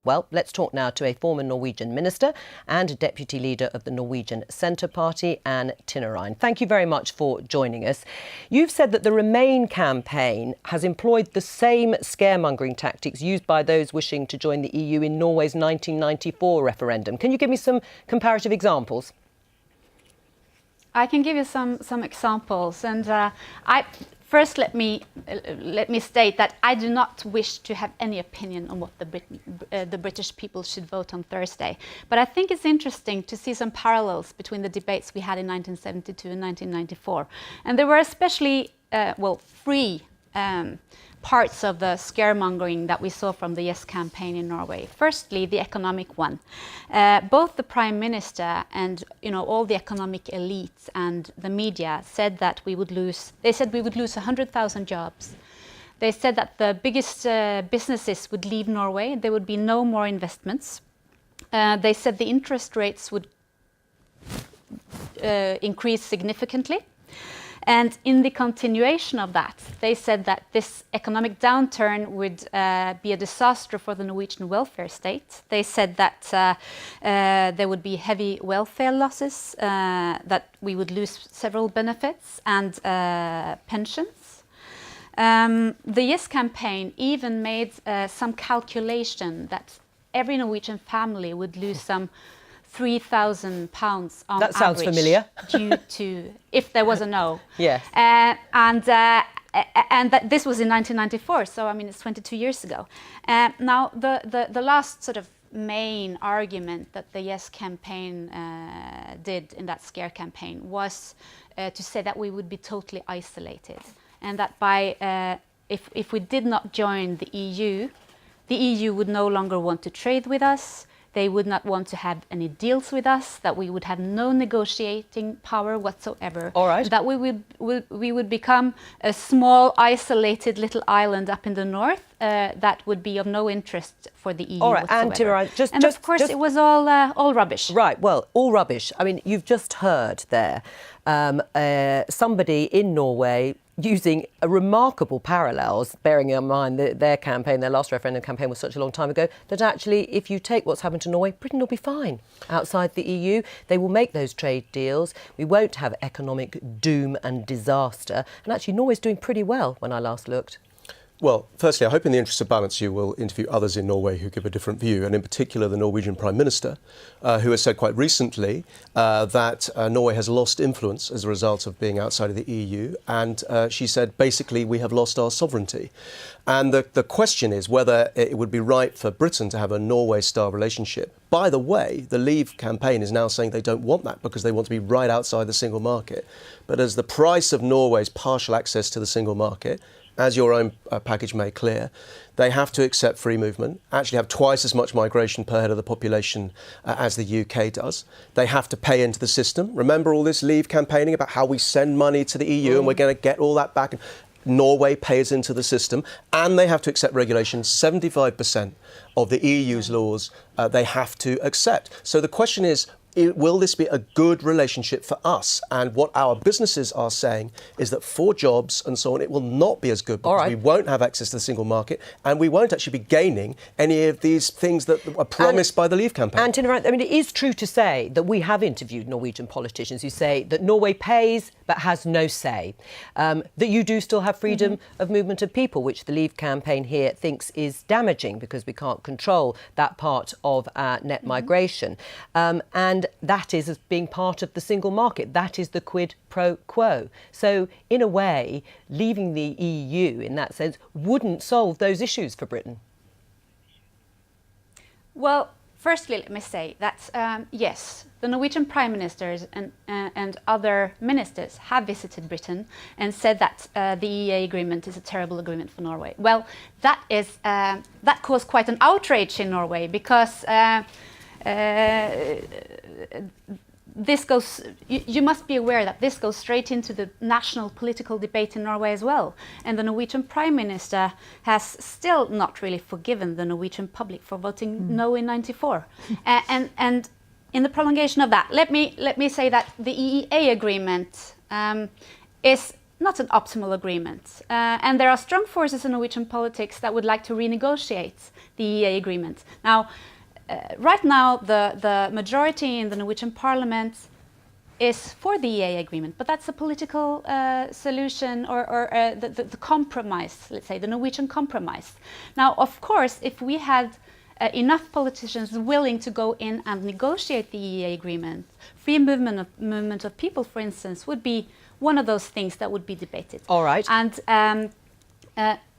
Well, let's talk now to a former Norwegian minister and deputy leader of the Norwegian Centre Party, Anne Tvinnereim. Thank you very much for joining us. You've said that the Remain campaign has employed the same scaremongering tactics used by those wishing to join the EU in Norway's 1994 referendum. Can you give me some comparative examples? I can give you some examples, and First, let me state that I do not wish to have any opinion on what the British people should vote on Thursday. But I think it's interesting to see some parallels between the debates we had in 1972 and 1994. And there were especially, three parts of the scaremongering that we saw from the Yes campaign in Norway. Firstly, the economic one. Both the Prime Minister and all the economic elites and the media said that we would lose 100,000 jobs. They said that the biggest businesses would leave Norway. There would be no more investments. They said the interest rates would increase significantly. And in the continuation of that, they said that this economic downturn would be a disaster for the Norwegian welfare state. They said that there would be heavy welfare losses, that we would lose several benefits and pensions. The Yes campaign even made some calculation that every Norwegian family would lose some £3,000 on average. That sounds familiar. Due to if there was a no. Yes. And that this was in 1994, so I mean it's 22 years ago. Now the last sort of main argument that the Yes campaign did in that scare campaign was to say that we would be totally isolated, and that by if we did not join the EU would no longer want to trade with us. They would not want to have any deals with us, that we would have no negotiating power whatsoever. All right. That we would become a small, isolated little island up in the north that would be of no interest for the EU all right. whatsoever. And Tvinnereim, and of course it was all rubbish. Right, well, all rubbish. I mean, you've just heard there somebody in Norway using remarkable parallels, bearing in mind that their campaign, their last referendum campaign was such a long time ago, that actually if you take what's happened to Norway, Britain will be fine outside the EU. They will make those trade deals. We won't have economic doom and disaster. And actually Norway's doing pretty well when I last looked. Well, firstly, I hope in the interest of balance you will interview others in Norway who give a different view, and in particular the Norwegian Prime Minister, who has said quite recently that Norway has lost influence as a result of being outside of the EU, and she said basically we have lost our sovereignty. And the question is whether it would be right for Britain to have a Norway-style relationship. By the way, the Leave campaign is now saying they don't want that because they want to be right outside the single market. But as the price of Norway's partial access to the single market, as your own package made clear, they have to accept free movement, actually have twice as much migration per head of the population as the UK does. They have to pay into the system. Remember all this Leave campaigning about how we send money to the EU and we're going to get all that back. Norway pays into the system, and they have to accept regulations. 75% of the EU's laws they have to accept. So the question is, will this be a good relationship for us? And what our businesses are saying is that for jobs and so on, it will not be as good because we won't have access to the single market and we won't actually be gaining any of these things that are promised by the Leave campaign. And Tvinnereim, I mean, it is true to say that we have interviewed Norwegian politicians who say that Norway pays but has no say, that you do still have freedom of movement of people, which the Leave campaign here thinks is damaging because we can't control that part of net migration. And that is as being part of the single market. That is the quid pro quo. So, in a way, leaving the EU in that sense wouldn't solve those issues for Britain. Well, firstly, let me say that, yes, the Norwegian Prime Ministers and other ministers have visited Britain and said that the EEA agreement is a terrible agreement for Norway. Well, that caused quite an outrage in Norway because this goes. You must be aware that this goes straight into the national political debate in Norway as well. And the Norwegian Prime Minister has still not really forgiven the Norwegian public for voting no in '94. And in the prolongation of that, let me say that the EEA agreement is not an optimal agreement. And there are strong forces in Norwegian politics that would like to renegotiate the EEA agreement. Now, right now, the majority in the Norwegian parliament is for the EEA agreement, but that's a political solution or the compromise, let's say, the Norwegian compromise. Now, of course, if we had enough politicians willing to go in and negotiate the EEA agreement, free movement of people, for instance, would be one of those things that would be debated. All right. And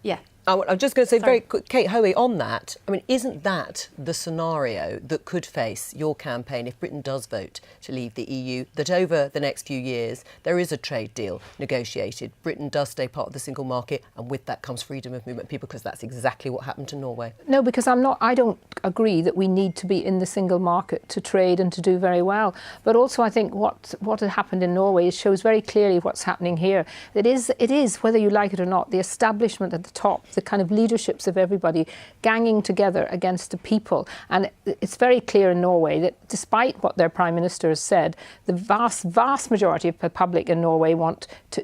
yeah. I'm just going to say Sorry. very quick, Kate Hoey, on that. I mean, isn't that the scenario that could face your campaign if Britain does vote to leave the EU, that over the next few years there is a trade deal negotiated, Britain does stay part of the single market, and with that comes freedom of movement of people, because that's exactly what happened to Norway? No, because I don't agree that we need to be in the single market to trade and to do very well. But also I think what had happened in Norway shows very clearly what's happening here. It is, whether you like it or not, the establishment at the top, the kind of leaderships of everybody ganging together against the people. And it's very clear in Norway that despite what their Prime Minister has said, the vast majority of the public in Norway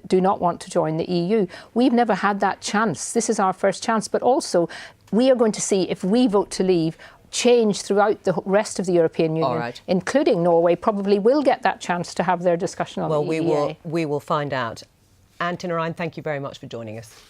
do not want to join the EU. We've never had that chance. This is our first chance. But also, we are going to see, if we vote to leave, change throughout the rest of the European Union, right, including Norway, probably will get that chance to have their discussion on the EEA. Well, we will find out. Anne Tvinnereim, thank you very much for joining us.